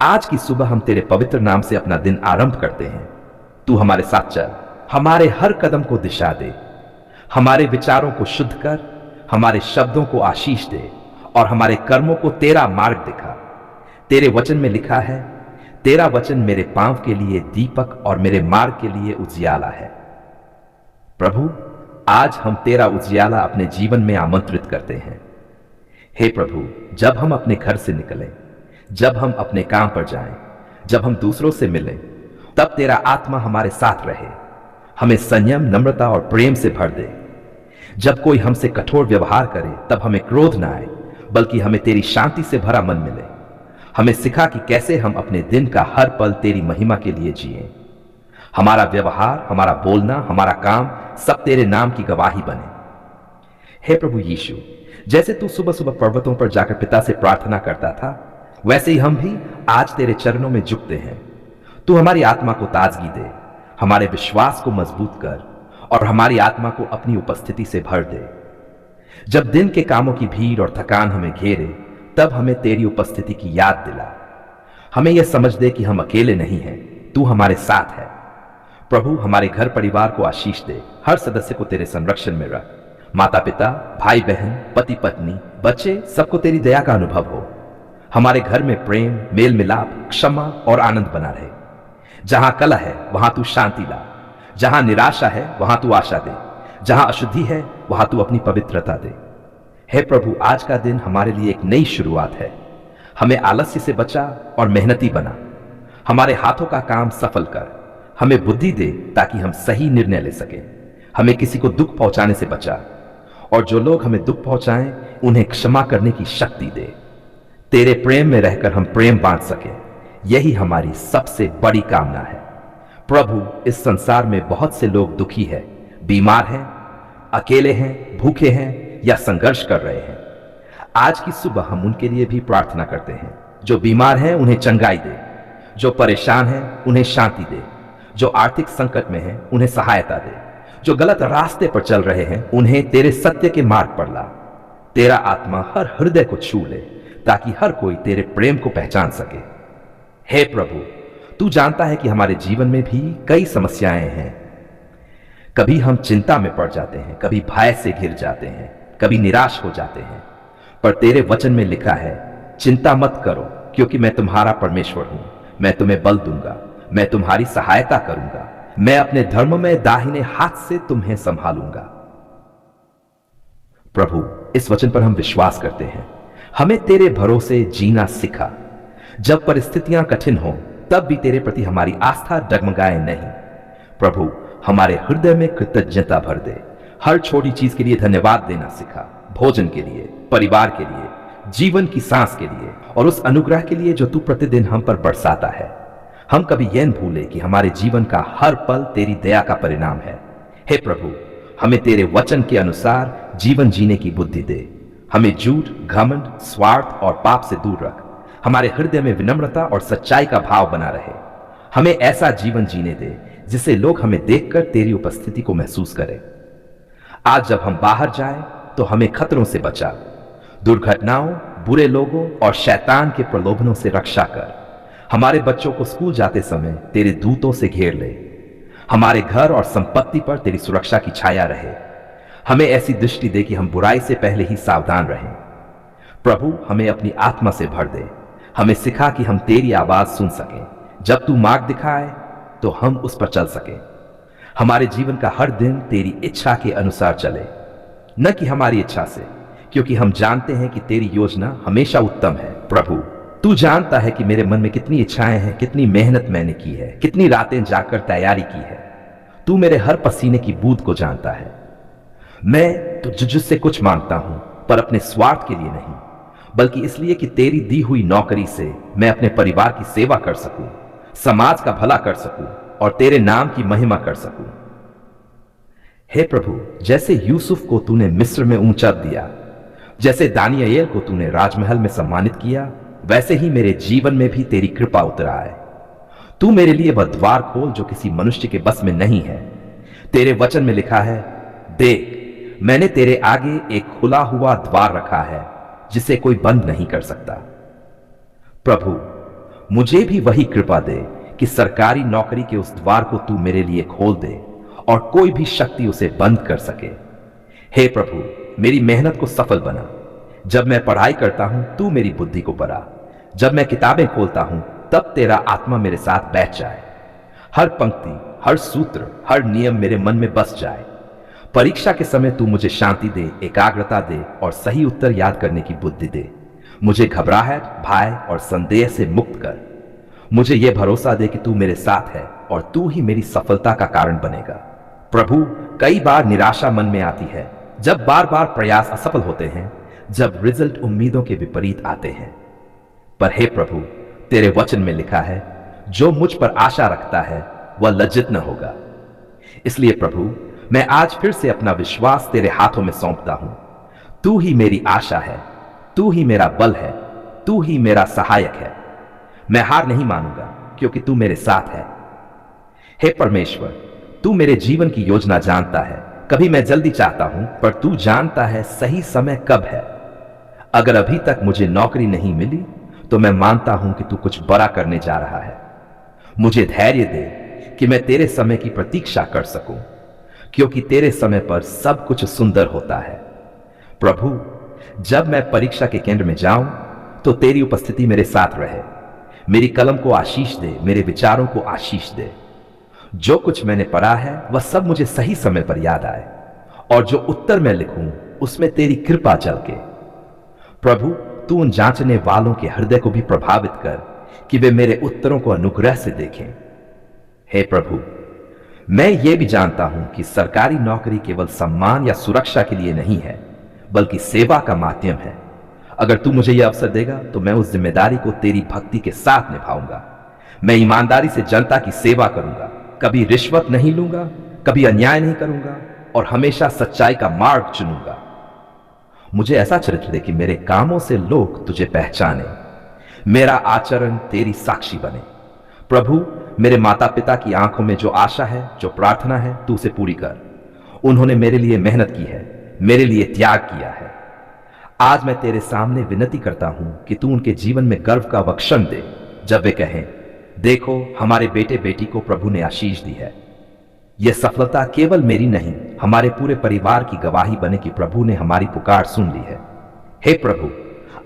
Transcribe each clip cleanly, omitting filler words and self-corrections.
आज की सुबह हम तेरे पवित्र नाम से अपना दिन आरंभ करते हैं। तू हमारे साथ चल, हमारे हर कदम को दिशा दे, हमारे विचारों को शुद्ध कर, हमारे शब्दों को आशीष दे और हमारे कर्मों को तेरा मार्ग दिखा। तेरे वचन में लिखा है, तेरा वचन मेरे पांव के लिए दीपक और मेरे मार्ग के लिए उजियाला है। प्रभु, आज हम तेरा उजियाला अपने जीवन में आमंत्रित करते हैं। हे प्रभु, जब हम अपने घर से निकलें, जब हम अपने काम पर जाएं, जब हम दूसरों से मिलें, तब तेरा आत्मा हमारे साथ रहे, हमें संयम, नम्रता और प्रेम से भर दे। जब कोई हमसे कठोर व्यवहार करे, तब हमें क्रोध ना आए, बल्कि हमें तेरी शांति से भरा मन मिले। हमें सिखा कि कैसे हम अपने दिन का हर पल तेरी महिमा के लिए जिएं। हमारा व्यवहार, हमारा बोलना, हमारा काम सब तेरे नाम की गवाही बने। हे प्रभु यीशु, जैसे तू सुबह सुबह पर्वतों पर जाकर पिता से प्रार्थना करता था, वैसे ही हम भी आज तेरे चरणों में झुकते हैं। तू हमारी आत्मा को ताजगी दे, हमारे विश्वास को मजबूत कर और हमारी आत्मा को अपनी उपस्थिति से भर दे। जब दिन के कामों की भीड़ और थकान हमें घेरे, तब हमें तेरी उपस्थिति की याद दिला। हमें यह समझ दे कि हम अकेले नहीं हैं, तू हमारे साथ है। प्रभु, हमारे घर परिवार को आशीष दे, हर सदस्य को तेरे संरक्षण में रख। माता पिता, भाई बहन, पति पत्नी, बच्चे, सबको तेरी दया का अनुभव हो। हमारे घर में प्रेम, मेल मिलाप, क्षमा और आनंद बना रहे। जहां कलह है वहां तू शांति ला, जहां निराशा है वहां तू आशा दे, जहां अशुद्धि है वहां तू अपनी पवित्रता दे। हे प्रभु, आज का दिन हमारे लिए एक नई शुरुआत है। हमें आलस्य से बचा और मेहनती बना। हमारे हाथों का काम सफल कर, हमें बुद्धि दे ताकि हम सही निर्णय ले सकें। हमें किसी को दुख पहुंचाने से बचा और जो लोग हमें दुख पहुंचाएं उन्हें क्षमा करने की शक्ति दे। तेरे प्रेम में रहकर हम प्रेम बांट सके, यही हमारी सबसे बड़ी कामना है। प्रभु, इस संसार में बहुत से लोग दुखी हैं, बीमार हैं, अकेले हैं, भूखे हैं या संघर्ष कर रहे हैं। आज की सुबह हम उनके लिए भी प्रार्थना करते हैं। जो बीमार हैं उन्हें चंगाई दे, जो परेशान हैं उन्हें शांति दे, जो आर्थिक संकट में हैं उन्हें सहायता दे, जो गलत रास्ते पर चल रहे हैं उन्हें तेरे सत्य के मार्ग पर ला। तेरा आत्मा हर हृदय को छू ले ताकि हर कोई तेरे प्रेम को पहचान सके। हे प्रभु, तू जानता है कि हमारे जीवन में भी कई समस्याएं हैं। कभी हम चिंता में पड़ जाते हैं, कभी भय से घिर जाते हैं, कभी निराश हो जाते हैं। पर तेरे वचन में लिखा है, चिंता मत करो क्योंकि मैं तुम्हारा परमेश्वर हूं। मैं तुम्हें बल दूंगा, मैं तुम्हारी सहायता करूंगा, मैं अपने धर्म में दाहिने हाथ से तुम्हें संभालूंगा। प्रभु, इस वचन पर हम विश्वास करते हैं। हमें तेरे भरोसे जीना सिखा। जब परिस्थितियां कठिन हो, तब भी तेरे प्रति हमारी आस्था डगमगाए नहीं। प्रभु, हमारे हृदय में कृतज्ञता भर दे। हर छोटी चीज के लिए धन्यवाद देना सिखा। भोजन के लिए, परिवार के लिए, जीवन की सांस के लिए और उस अनुग्रह के लिए जो तू प्रतिदिन हम पर बरसाता है। हम कभी यह न भूले कि हमारे जीवन का हर पल तेरी दया का परिणाम है। हे प्रभु, हमें तेरे वचन के अनुसार जीवन जीने की बुद्धि दे। हमें झूठ, घमंड, स्वार्थ और पाप से दूर रख। हमारे हृदय में विनम्रता और सच्चाई का भाव बना रहे। हमें ऐसा जीवन जीने दे जिससे लोग हमें देखकर तेरी उपस्थिति को महसूस करें। आज जब हम बाहर जाएं, तो हमें खतरों से बचा, दुर्घटनाओं, बुरे लोगों और शैतान के प्रलोभनों से रक्षा कर। हमारे बच्चों को स्कूल जाते समय तेरे दूतों से घेर ले। हमारे घर और संपत्ति पर तेरी सुरक्षा की छाया रहे। हमें ऐसी दृष्टि दे कि हम बुराई से पहले ही सावधान रहें। प्रभु, हमें अपनी आत्मा से भर दे। हमें सिखा कि हम तेरी आवाज सुन सकें। जब तू मार्ग दिखाए तो हम उस पर चल सकें। हमारे जीवन का हर दिन तेरी इच्छा के अनुसार चले, न कि हमारी इच्छा से, क्योंकि हम जानते हैं कि तेरी योजना हमेशा उत्तम है। प्रभु, तू जानता है कि मेरे मन में कितनी इच्छाएं हैं, कितनी मेहनत मैंने की है, कितनी रातें जाकर तैयारी की है। तू मेरे हर पसीने की बूंद को जानता है। मैं तुझसे कुछ मांगता हूं, पर अपने स्वार्थ के लिए नहीं, बल्कि इसलिए कि तेरी दी हुई नौकरी से मैं अपने परिवार की सेवा कर सकूं, समाज का भला कर सकूं और तेरे नाम की महिमा कर सकूं। हे प्रभु, जैसे यूसुफ को तूने मिस्र में ऊंचा दिया, जैसे दानियेल को तूने राजमहल में सम्मानित किया, वैसे ही मेरे जीवन में भी तेरी कृपा उतर आए। तू मेरे लिए वह द्वार खोल जो किसी मनुष्य के बस में नहीं है। तेरे वचन में लिखा है, देख, मैंने तेरे आगे एक खुला हुआ द्वार रखा है जिसे कोई बंद नहीं कर सकता। प्रभु, मुझे भी वही कृपा दे कि सरकारी नौकरी के उस द्वार को तू मेरे लिए खोल दे और कोई भी शक्ति उसे बंद कर सके। हे प्रभु, मेरी मेहनत को सफल बना। जब मैं पढ़ाई करता हूं तू मेरी बुद्धि को बढ़ा। जब मैं किताबें खोलता हूं तब तेरा आत्मा मेरे साथ बैठ जाए। हर पंक्ति, हर सूत्र, हर नियम मेरे मन में बस जाए। परीक्षा के समय तू मुझे शांति दे, एकाग्रता दे और सही उत्तर याद करने की बुद्धि दे। मुझे घबराहट, भय और संदेह से मुक्त कर। मुझे यह भरोसा दे कि तू मेरे साथ है और तू ही मेरी सफलता का कारण बनेगा। प्रभु, कई बार निराशा मन में आती है, जब बार बार प्रयास असफल होते हैं, जब रिजल्ट उम्मीदों के विपरीत आते हैं। पर हे प्रभु, तेरे वचन में लिखा है, जो मुझ पर आशा रखता है वह लज्जित न होगा। इसलिए प्रभु, मैं आज फिर से अपना विश्वास तेरे हाथों में सौंपता हूं। तू ही मेरी आशा है, तू ही मेरा बल है, तू ही मेरा सहायक है। मैं हार नहीं मानूंगा क्योंकि तू मेरे साथ है। हे परमेश्वर, तू मेरे जीवन की योजना जानता है। कभी मैं जल्दी चाहता हूं, पर तू जानता है सही समय कब है। अगर अभी तक मुझे नौकरी नहीं मिली तो मैं मानता हूं कि तू कुछ बड़ा करने जा रहा है। मुझे धैर्य दे कि मैं तेरे समय की प्रतीक्षा कर सकूं, क्योंकि तेरे समय पर सब कुछ सुंदर होता है। प्रभु, जब मैं परीक्षा के केंद्र में जाऊं तो तेरी उपस्थिति मेरे साथ रहे। मेरी कलम को आशीष दे, मेरे विचारों को आशीष दे। जो कुछ मैंने पढ़ा है वह सब मुझे सही समय पर याद आए, और जो उत्तर मैं लिखूं उसमें तेरी कृपा झलके। प्रभु, तू उन जांचने वालों के हृदय को भी प्रभावित कर कि वे मेरे उत्तरों को अनुग्रह से देखें। हे प्रभु, मैं ये भी जानता हूं कि सरकारी नौकरी केवल सम्मान या सुरक्षा के लिए नहीं है, बल्कि सेवा का माध्यम है। अगर तू मुझे यह अवसर देगा तो मैं उस जिम्मेदारी को तेरी भक्ति के साथ निभाऊंगा। मैं ईमानदारी से जनता की सेवा करूंगा, कभी रिश्वत नहीं लूंगा, कभी अन्याय नहीं करूंगा और हमेशा सच्चाई का मार्ग चुनूंगा। मुझे ऐसा चरित्र दे कि मेरे कामों से लोग तुझे पहचाने, मेरा आचरण तेरी साक्षी बने। प्रभु, मेरे माता पिता की आंखों में जो आशा है, जो प्रार्थना है, तू उसे पूरी कर। उन्होंने मेरे लिए मेहनत की है, मेरे लिए त्याग किया है। आज मैं तेरे सामने विनती करता हूं कि तू उनके जीवन में गर्व का वक्षण दे, जब वे कहें, देखो हमारे बेटे बेटी को प्रभु ने आशीष दी है। यह सफलता केवल मेरी नहीं, हमारे पूरे परिवार की गवाही बने कि प्रभु ने हमारी पुकार सुन ली है। हे प्रभु,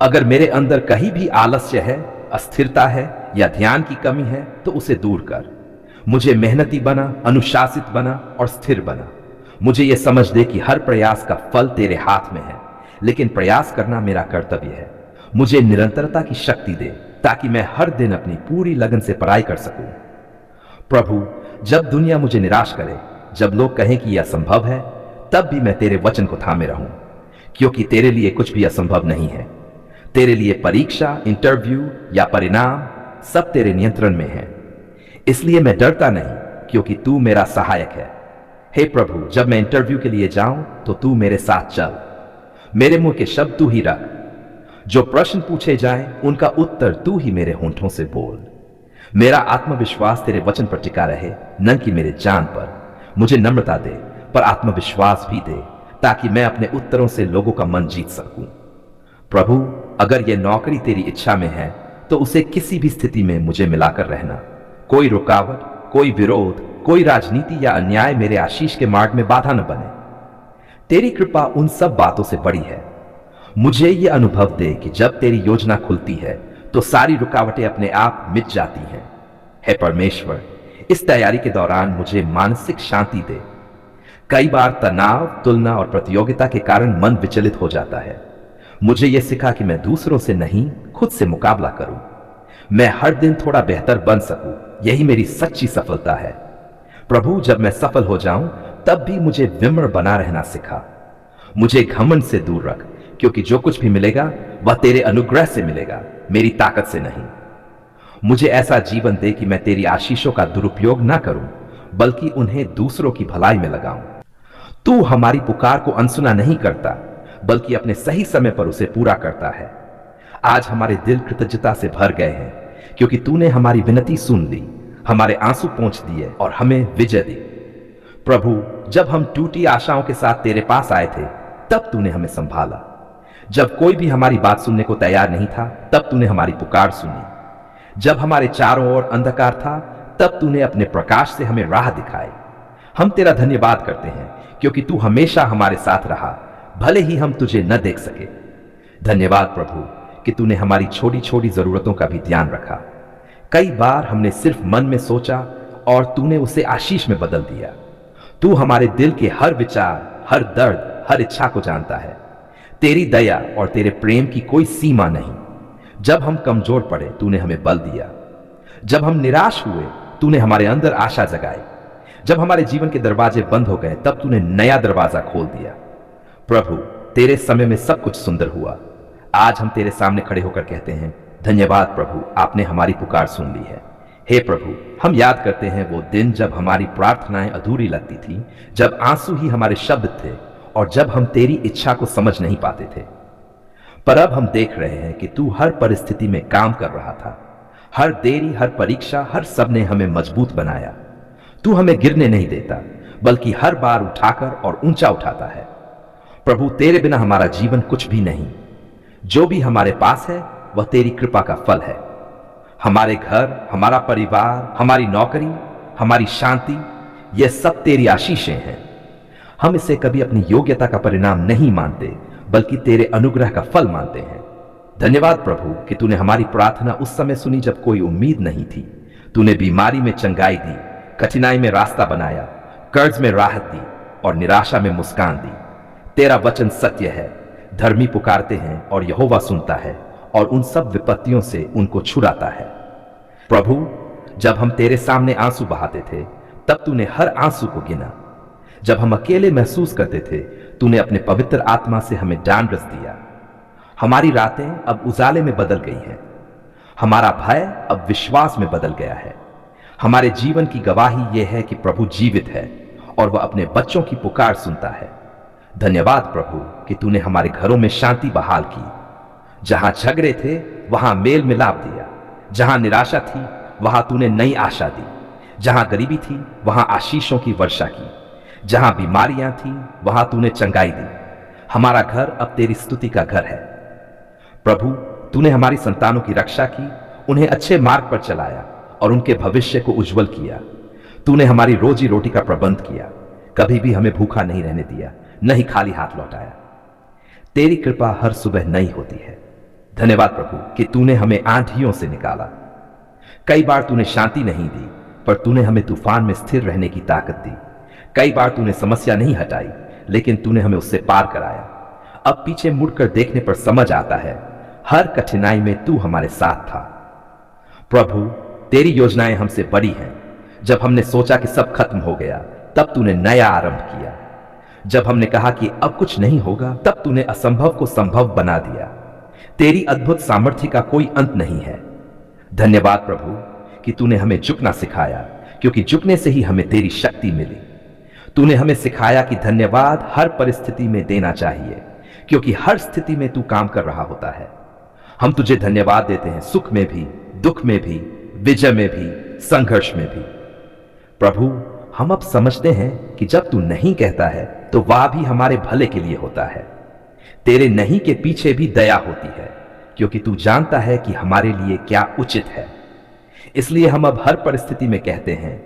अगर मेरे अंदर कहीं भी आलस्य है, अस्थिरता है या ध्यान की कमी है तो उसे दूर कर। मुझे मेहनती बना, अनुशासित बना और स्थिर बना। मुझे यह समझ दे कि हर प्रयास का फल तेरे हाथ में है, लेकिन प्रयास करना मेरा कर्तव्य है। मुझे निरंतरता की शक्ति दे ताकि मैं हर दिन अपनी पूरी लगन से पढ़ाई कर सकूं। प्रभु, जब दुनिया मुझे निराश करे, जब लोग कहें कि यह असंभव है, तब भी मैं तेरे वचन को थामे रहूं, क्योंकि तेरे लिए कुछ भी असंभव नहीं है। तेरे लिए परीक्षा, इंटरव्यू या परिणाम सब तेरे नियंत्रण में है। इसलिए मैं डरता नहीं, क्योंकि तू मेरा सहायक है। हे प्रभु, जब मैं इंटरव्यू के लिए जाऊं तो तू मेरे साथ चल। मेरे मुंह के शब्द तू ही रख। जो प्रश्न पूछे जाएं उनका उत्तर तू ही मेरे होंठों से बोल। मेरा आत्मविश्वास तेरे वचन पर टिका रहे, न कि मेरे जान पर। मुझे नम्रता दे, पर आत्मविश्वास भी दे, ताकि मैं अपने उत्तरों से लोगों का मन जीत सकूं। प्रभु, अगर यह नौकरी तेरी इच्छा में है तो उसे किसी भी स्थिति में मुझे मिलाकर रहना। कोई रुकावट, कोई विरोध, कोई राजनीति या अन्याय मेरे आशीष के मार्ग में बाधा न बने। तेरी कृपा उन सब बातों से बड़ी है। मुझे यह अनुभव दे कि जब तेरी योजना खुलती है तो सारी रुकावटें अपने आप मिट जाती हैं। हे परमेश्वर, इस तैयारी के दौरान मुझे मानसिक शांति दे। कई बार तनाव, तुलना और प्रतियोगिता के कारण मन विचलित हो जाता है। मुझे यह सिखा कि मैं दूसरों से नहीं, खुद से मुकाबला करूं। मैं हर दिन थोड़ा बेहतर बन सकूं, यही मेरी सच्ची सफलता है। प्रभु, जब मैं सफल हो जाऊं तब भी मुझे विनम्र बना रहना सिखा। मुझे घमंड से दूर रख, क्योंकि जो कुछ भी मिलेगा वह तेरे अनुग्रह से मिलेगा, मेरी ताकत से नहीं। मुझे ऐसा जीवन दे कि मैं तेरी आशीषों का दुरुपयोग ना करूं, बल्कि उन्हें दूसरों की भलाई में लगाऊं। तू हमारी पुकार को अनसुना नहीं करता, बल्कि अपने सही समय पर उसे पूरा करता है। आज हमारे दिल कृतज्ञता से भर गए हैं, क्योंकि तूने हमारी विनती सुन ली, हमारे आंसू पोंछ दिए और हमें विजय दी। प्रभु, जब हम टूटी आशाओं के साथ तेरे पास आए थे, तब तूने हमें संभाला। जब कोई भी हमारी बात सुनने को तैयार नहीं था, तब तूने हमारी पुकार सुनी। जब हमारे चारों ओर अंधकार था, तब तूने अपने प्रकाश से हमें राह दिखाई। हम तेरा धन्यवाद करते हैं क्योंकि तू हमेशा हमारे साथ रहा, भले ही हम तुझे न देख सके। धन्यवाद प्रभु कि तूने हमारी छोटी छोटी जरूरतों का भी ध्यान रखा। कई बार हमने सिर्फ मन में सोचा और तूने उसे आशीष में बदल दिया। तू हमारे दिल के हर विचार, हर दर्द, हर इच्छा को जानता है। तेरी दया और तेरे प्रेम की कोई सीमा नहीं। जब हम कमजोर पड़े, तूने हमें बल दिया। जब हम निराश हुए, तूने हमारे अंदर आशा जगाई। जब हमारे जीवन के दरवाजे बंद हो गए, तब तूने नया दरवाजा खोल दिया। प्रभु, तेरे समय में सब कुछ सुंदर हुआ। आज हम तेरे सामने खड़े होकर कहते हैं, धन्यवाद प्रभु, आपने हमारी पुकार सुन ली है। हे प्रभु, हम याद करते हैं वो दिन जब हमारी प्रार्थनाएं अधूरी लगती थी, जब आंसू ही हमारे शब्द थे और जब हम तेरी इच्छा को समझ नहीं पाते थे। पर अब हम देख रहे हैं कि तू हर परिस्थिति में काम कर रहा था। हर देरी, हर परीक्षा, हर सब ने हमें मजबूत बनाया। तू हमें गिरने नहीं देता, बल्कि हर बार उठाकर और ऊंचा उठाता है। प्रभु, तेरे बिना हमारा जीवन कुछ भी नहीं। जो भी हमारे पास है वह तेरी कृपा का फल है। हमारे घर, हमारा परिवार, हमारी नौकरी, हमारी शांति, यह सब तेरी आशीषें हैं। हम इसे कभी अपनी योग्यता का परिणाम नहीं मानते, बल्कि तेरे अनुग्रह का फल मानते हैं। धन्यवाद प्रभु कि तूने हमारी प्रार्थना उस समय सुनी जब कोई उम्मीद नहीं थी। तूने बीमारी में चंगाई दी, कठिनाई में रास्ता बनाया, कर्ज में राहत दी और निराशा में मुस्कान दी। तेरा वचन सत्य है। धर्मी पुकारते हैं और यहोवा सुनता है और उन सब विपत्तियों से उनको छुड़ाता है। प्रभु, जब हम तेरे सामने आंसू बहाते थे, तब तूने हर आंसू को गिना। जब हम अकेले महसूस करते थे, तूने अपने पवित्र आत्मा से हमें डांड रस दिया। हमारी रातें अब उजाले में बदल गई हैं। हमारा भय अब विश्वास में बदल गया है। हमारे जीवन की गवाही यह है कि प्रभु जीवित है और वह अपने बच्चों की पुकार सुनता है। धन्यवाद प्रभु कि तूने हमारे घरों में शांति बहाल की। जहां झगड़े थे वहां मेल मिलाप दिया। जहां निराशा थी वहां तूने नई आशा दी। जहां गरीबी थी वहां आशीषों की वर्षा की। जहां बीमारियां थी वहां तूने चंगाई दी। हमारा घर अब तेरी स्तुति का घर है। प्रभु, तूने हमारी संतानों की रक्षा की, उन्हें अच्छे मार्ग पर चलाया और उनके भविष्य को उज्जवल किया। तूने हमारी रोजी रोटी का प्रबंध किया, कभी भी हमें भूखा नहीं रहने दिया, न ही खाली हाथ लौटाया। तेरी कृपा हर सुबह नई होती है। धन्यवाद प्रभु कि तूने हमें आंधियों से निकाला। कई बार तूने शांति नहीं दी, पर तूने हमें तूफान में स्थिर रहने की ताकत दी। कई बार तूने समस्या नहीं हटाई, लेकिन तूने हमें उससे पार कराया। अब पीछे मुड़कर देखने पर समझ आता है, हर कठिनाई में तू हमारे साथ था। प्रभु, तेरी योजनाएं हमसे बड़ी हैं। जब हमने सोचा कि सब खत्म हो गया, तब तूने नया आरंभ किया। जब हमने कहा कि अब कुछ नहीं होगा, तब तूने असंभव को संभव बना दिया। तेरी अद्भुत सामर्थ्य का कोई अंत नहीं है। धन्यवाद प्रभु कि तूने हमें झुकना सिखाया, क्योंकि झुकने से ही हमें तेरी शक्ति मिली। तूने हमें सिखाया कि धन्यवाद हर परिस्थिति में देना चाहिए, क्योंकि हर स्थिति में तू काम कर रहा होता है। हम तुझे धन्यवाद देते हैं, सुख में भी, दुख में भी, विजय में भी, संघर्ष में भी। प्रभु, हम अब समझते हैं कि जब तू नहीं कहता है तो वह भी हमारे भले के लिए होता है। तेरे नहीं के पीछे भी दया होती है, क्योंकि तू जानता है कि हमारे लिए क्या उचित है। इसलिए हम अब हर परिस्थिति में कहते हैं,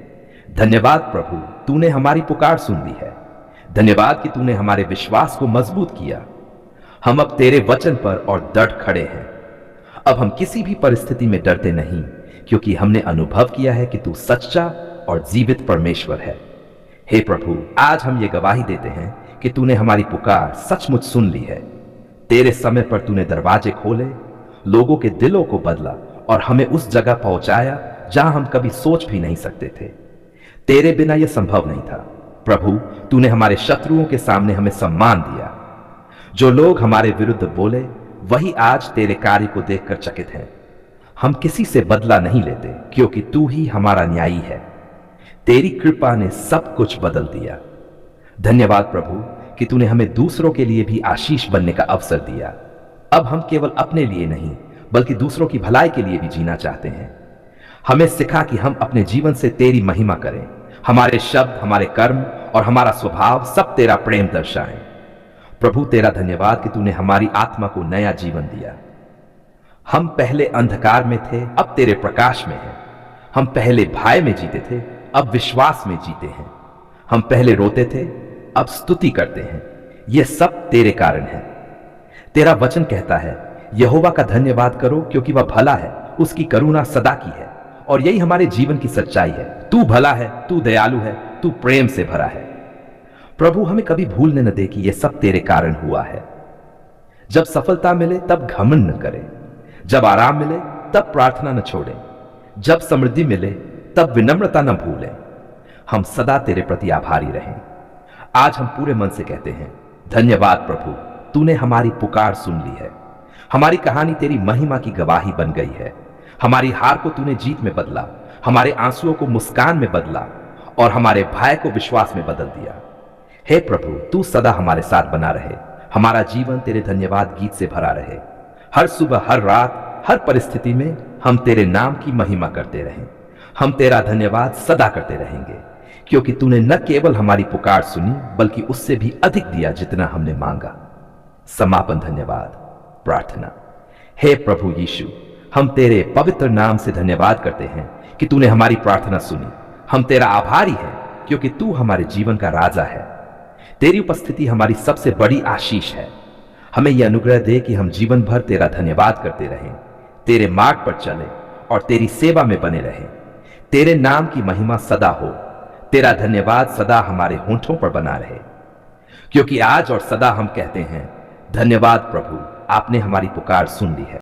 धन्यवाद प्रभु, तूने हमारी पुकार सुन ली है। धन्यवाद कि तूने हमारे विश्वास को मजबूत किया। हम अब तेरे वचन पर और दृढ़ खड़े हैं। अब हम किसी भी परिस्थिति में डरते नहीं, क्योंकि हमने अनुभव किया है कि तू सच्चा और जीवित परमेश्वर है। हे प्रभु, आज हम ये गवाही देते हैं कि तूने हमारी पुकार सचमुच सुन ली है। तेरे समय पर तूने दरवाजे खोले, लोगों के दिलों को बदला और हमें उस जगह पहुंचाया जहां हम कभी सोच भी नहीं सकते थे। तेरे बिना यह संभव नहीं था। प्रभु, तूने हमारे शत्रुओं के सामने हमें सम्मान दिया। जो लोग हमारे विरुद्ध बोले, वही आज तेरे कार्य को देखकर चकित हैं। हम किसी से बदला नहीं लेते, क्योंकि तू ही हमारा न्यायी है। तेरी कृपा ने सब कुछ बदल दिया। धन्यवाद प्रभु कि तूने हमें दूसरों के लिए भी आशीष बनने का अवसर दिया। अब हम केवल अपने लिए नहीं, बल्कि दूसरों की भलाई के लिए भी जीना चाहते हैं। हमें सिखा कि हम अपने जीवन से तेरी महिमा करें। हमारे शब्द, हमारे कर्म और हमारा स्वभाव सब तेरा प्रेम दर्शाएं। प्रभु, तेरा धन्यवाद कि तूने हमारी आत्मा को नया जीवन दिया। हम पहले अंधकार में थे, अब तेरे प्रकाश में हैं। हम पहले भय में जीते थे, अब विश्वास में जीते हैं। हम पहले रोते थे, अब स्तुति करते हैं। यह सब तेरे कारण है। तेरा वचन कहता है, यहोवा का धन्यवाद करो क्योंकि वह भला है, उसकी करुणा सदा की है। और यही हमारे जीवन की सच्चाई है। तू भला है, तू दयालु है, तू प्रेम से भरा है। प्रभु, हमें कभी भूलने न दे कि यह सब तेरे कारण हुआ है। जब सफलता मिले तब घमंड न करें, जब आराम मिले तब प्रार्थना न छोड़ें, जब समृद्धि मिले तब विनम्रता न भूलें। हम सदा तेरे प्रति आभारी रहें। आज हम पूरे मन से कहते हैं, धन्यवाद प्रभु, तूने हमारी पुकार सुन ली है। हमारी कहानी तेरी महिमा की गवाही बन गई है। हमारी हार को तूने जीत में बदला, हमारे आंसुओं को मुस्कान में बदला और हमारे भय को विश्वास में बदल दिया। हे प्रभु, तू सदा हमारे साथ बना रहे। हमारा जीवन तेरे धन्यवाद गीत से भरा रहे। हर सुबह, हर रात, हर परिस्थिति में हम तेरे नाम की महिमा करते रहें। हम तेरा धन्यवाद सदा करते रहेंगे, क्योंकि तूने न केवल हमारी पुकार सुनी बल्कि उससे भी अधिक दिया जितना हमने मांगा। समापन धन्यवाद प्रार्थना। हे प्रभु यीशु, हम तेरे पवित्र नाम से धन्यवाद करते हैं कि तूने हमारी प्रार्थना सुनी। हम तेरा आभारी हैं क्योंकि तू हमारे जीवन का राजा है। तेरी उपस्थिति हमारी सबसे बड़ी आशीष है। हमें यह अनुग्रह दे कि हम जीवन भर तेरा धन्यवाद करते रहें, तेरे मार्ग पर चलें और तेरी सेवा में बने रहें। तेरे नाम की महिमा सदा हो। तेरा धन्यवाद सदा हमारे होंठों पर बना रहे, क्योंकि आज और सदा हम कहते हैं, धन्यवाद प्रभु, आपने हमारी पुकार सुन ली है।